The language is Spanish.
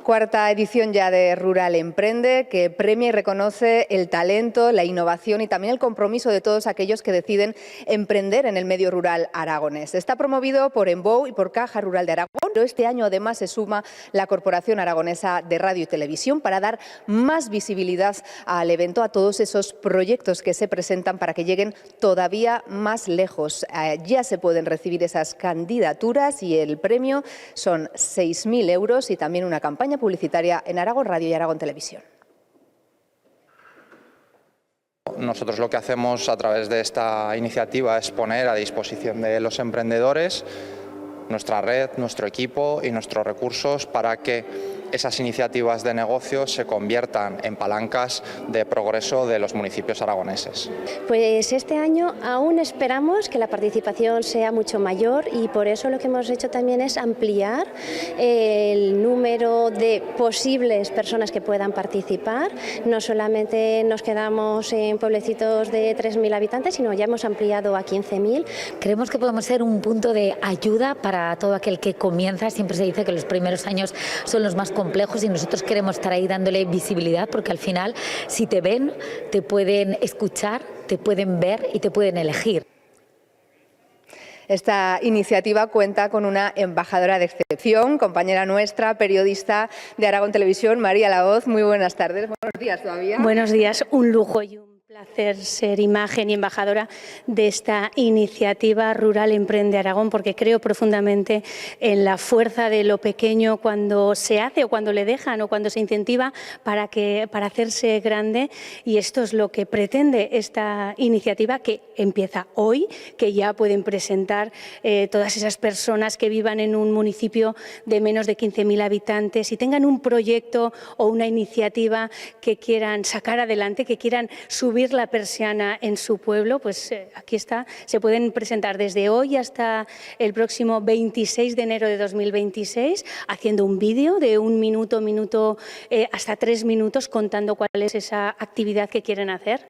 Cuarta edición ya de Rural Emprende, que premia y reconoce el talento, la innovación y también el compromiso de todos aquellos que deciden emprender en el medio rural aragonés. Está promovido por Embou y por Caja Rural de Aragón, pero este año además se suma la Corporación Aragonesa de Radio y Televisión para dar más visibilidad al evento, a todos esos proyectos que se presentan para que lleguen todavía más lejos. Ya se pueden recibir esas candidaturas y el premio son 6.000 euros y también una campaña publicitaria en Aragón Radio y Aragón Televisión. Nosotros lo que hacemos a través de esta iniciativa es poner a disposición de los emprendedores nuestra red, nuestro equipo y nuestros recursos para que esas iniciativas de negocio se conviertan en palancas de progreso de los municipios aragoneses. Pues este año aún esperamos que la participación sea mucho mayor y por eso lo que hemos hecho también es ampliar el número de posibles personas que puedan participar. No solamente nos quedamos en pueblecitos de 3.000 habitantes, sino ya hemos ampliado a 15.000. Creemos que podemos ser un punto de ayuda para todo aquel que comienza. Siempre se dice que los primeros años son los más complejos y nosotros queremos estar ahí dándole visibilidad, porque al final si te ven, te pueden escuchar, te pueden ver y te pueden elegir. Esta iniciativa cuenta con una embajadora de excepción, compañera nuestra, periodista de Aragón Televisión, María Laoz. Muy buenas tardes, buenos días todavía. Buenos días, un lujo y un placer ser imagen y embajadora de esta iniciativa Rural Emprende Aragón, porque creo profundamente en la fuerza de lo pequeño cuando se hace o cuando le dejan o cuando se incentiva para hacerse grande, y esto es lo que pretende esta iniciativa, que empieza hoy, que ya pueden presentar todas esas personas que vivan en un municipio de menos de 15.000 habitantes y tengan un proyecto o una iniciativa que quieran sacar adelante, que quieran subir la persiana en su pueblo. Pues aquí está, se pueden presentar desde hoy hasta el próximo 26 de enero de 2026 haciendo un vídeo de 1 minuto, hasta 3 minutos contando cuál es esa actividad que quieren hacer.